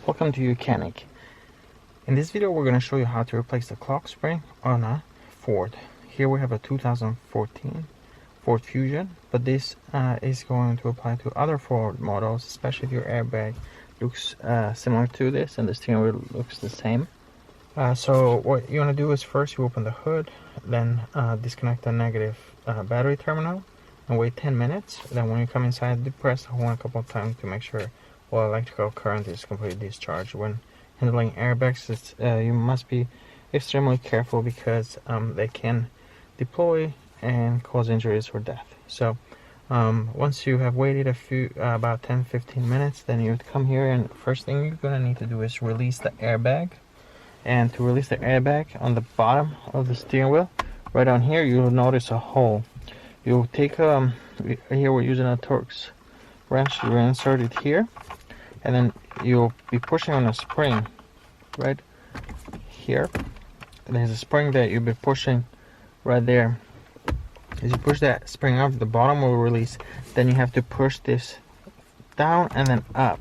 Welcome to YOUCANIC. In this video we're going to show you how to replace the clock spring on a Ford. Here we have a 2014 Ford Fusion, but this is going to apply to other Ford models, especially if your airbag looks similar to this and the steering wheel looks the same. So what you want to do is first you open the hood, then disconnect the negative battery terminal and wait 10 minutes. Then when you come inside, do press the horn a couple of times to make sure electrical current is completely discharged. When handling airbags, you must be extremely careful because they can deploy and cause injuries or death. So once you have waited about 10-15 minutes, then you would come here, and first thing you're going to need to do is release the airbag. And to release the airbag, on the bottom of the steering wheel, right on here, you'll notice a hole. You'll take here we're using a Torx wrench. You insert it here, and then you'll be pushing on a spring right here. There's a spring that you'll be pushing right there. As you push that spring up, the bottom will release. Then you have to push this down and then up,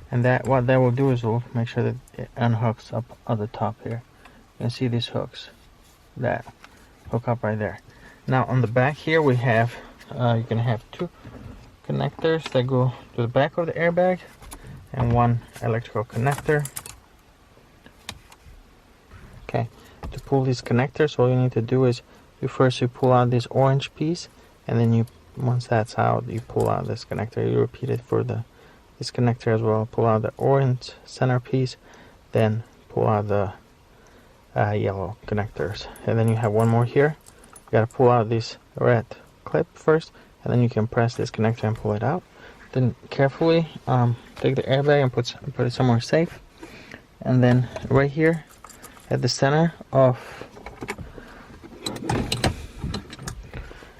and what that will do is will make sure that it unhooks up on the top here. You can see these hooks that hook up right there. Now on the back here we have you can have two connectors that go to the back of the airbag and one electrical connector. Okay, to pull these connectors, all you need to do is you pull out this orange piece, and then once that's out, you pull out this connector. You repeat it for this connector as well. Pull out the orange center piece, then pull out the yellow connectors, and then you have one more here. You gotta pull out this red clip first, and then you can press this connector and pull it out. Then carefully take the airbag and put it somewhere safe. And then right here at the center of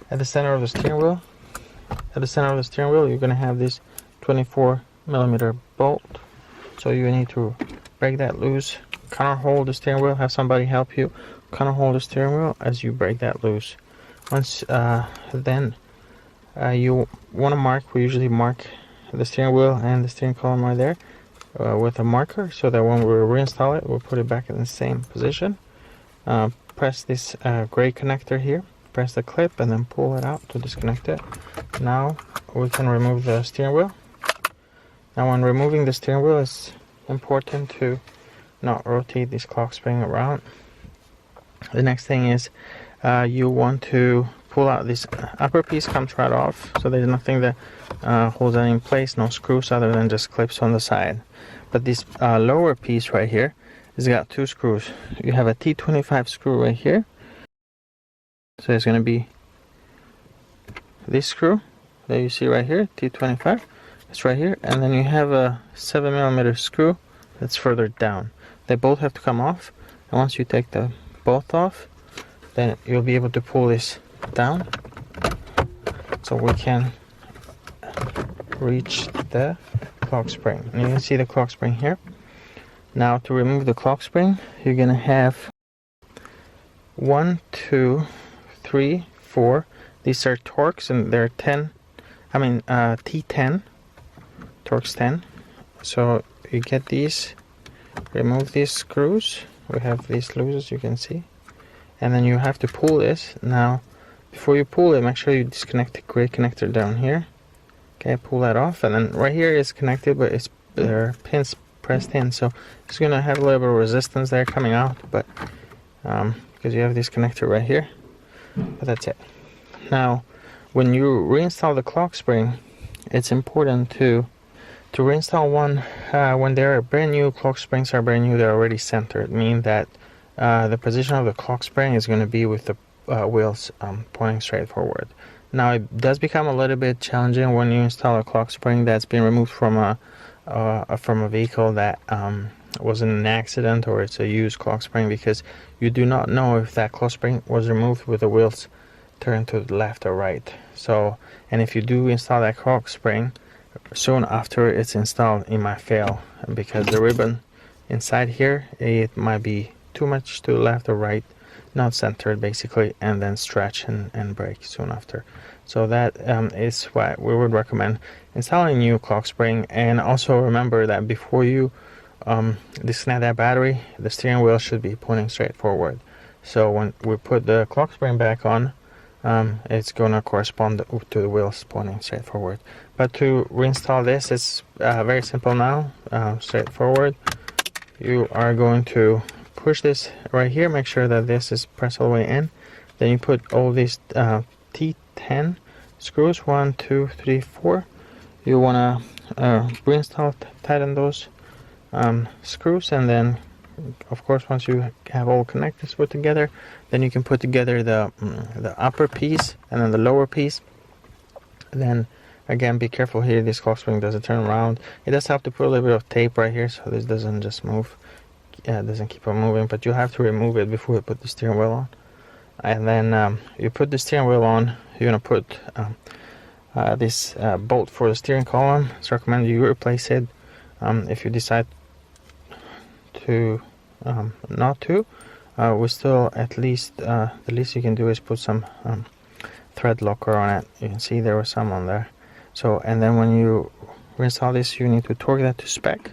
the steering wheel, you're gonna have this 24mm bolt. So you need to break that loose. Kind of hold the steering wheel. Have somebody help you. Kind of hold the steering wheel as you break that loose. Once then you want to mark. We usually mark the steering wheel and the steering column right there with a marker, so that when we reinstall it, we'll put it back in the same position. Press this gray connector here. Press the clip and then pull it out to disconnect it. Now we can remove the steering wheel. Now when removing the steering wheel, it's important to not rotate this clock spring around. The next thing is you want to pull out this upper piece. Comes right off, so there's nothing that holds that in place, no screws other than just clips on the side. But this lower piece right here has got two screws. You have a T25 screw right here, so it's going to be this screw that you see right here, T25. It's right here, and then you have a 7mm screw that's further down. They both have to come off, and once you take both off, then you'll be able to pull this down, so we can reach the clock spring. And you can see the clock spring here. Now to remove the clock spring, you're gonna have 1, 2, 3, 4. These are Torx, and they're T10, Torx 10. So you get these, remove these screws. We have these loose, as you can see, and then you have to pull this. Now before you pull it, make sure you disconnect the gray connector down here. Okay, pull that off, and then right here is connected, but there are pins pressed in, so it's gonna have a little bit of resistance there coming out, but because you have this connector right here. But that's it. Now when you reinstall the clock spring, it's important to reinstall one when they're brand new. Clock springs are brand new, they're already centered, meaning that the position of the clock spring is going to be with the wheels pointing straight forward. Now it does become a little bit challenging when you install a clock spring that's been removed from a vehicle that was in an accident, or it's a used clock spring, because you do not know if that clock spring was removed with the wheels turned to the left or right. So, and if you do install that clock spring soon after it's installed, it might fail because the ribbon inside here, it might be too much to the left or right, not centered basically, and then stretch and break soon after. So that is why we would recommend installing a new clock spring. And also remember that before you disconnect that battery, the steering wheel should be pointing straight forward. So when we put the clock spring back on, it's gonna correspond to the wheels pointing straight forward. But to reinstall this, it's very simple now, straightforward. You are going to push this right here, make sure that this is pressed all the way in. Then you put all these T10 screws, 1, 2, 3, 4. You wanna reinstall, tighten those screws, and then of course once you have all connectors put together, then you can put together the upper piece and then the lower piece. Then again, be careful here, this clock spring doesn't turn around. It does have to put a little bit of tape right here so this doesn't just move, it doesn't keep on moving, but you have to remove it before you put the steering wheel on. And then you put the steering wheel on, you're gonna put this bolt for the steering column. It's recommended you replace it. If you decide to not to, we still at least the least you can do is put some thread locker on it. You can see there was some on there. So, and then when you reinstall this, you need to torque that to spec,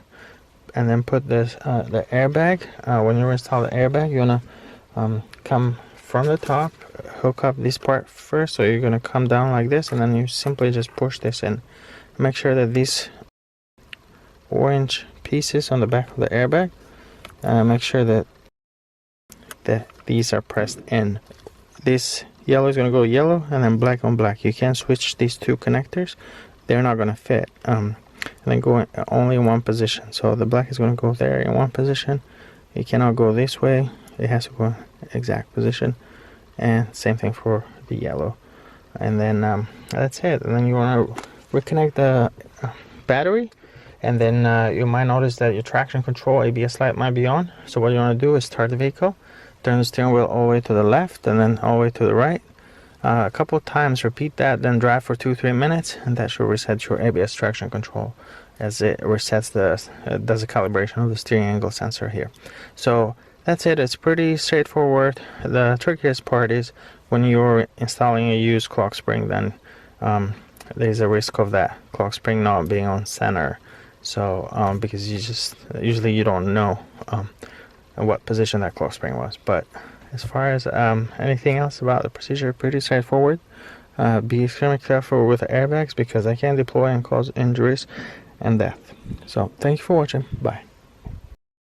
and then put this the airbag. When you install the airbag, you're gonna come from the top, hook up this part first. So you're gonna come down like this, and then you simply just push this in. Make sure that these orange pieces on the back of the airbag, make sure that these are pressed in. This yellow is going to go yellow, and then black on black. You can't switch these two connectors, they're not going to fit. And then go only in one position. So the black is going to go there in one position. It cannot go this way, it has to go in exact position. And same thing for the yellow. And then that's it. And then you want to reconnect the battery. And then you might notice that your traction control ABS light might be on. So what you want to do is start the vehicle, turn the steering wheel all the way to the left and then all the way to the right. A couple of times, repeat that, then drive for 2-3 minutes, and that should reset your ABS traction control, as it resets does a calibration of the steering angle sensor here. So that's it. It's pretty straightforward. The trickiest part is when you're installing a used clock spring, then there's a risk of that clock spring not being on center. So because usually you don't know in what position that clock spring was. But as far as anything else about the procedure, pretty straightforward. Be extremely careful with the airbags because they can deploy and cause injuries and death. So thank you for watching. Bye.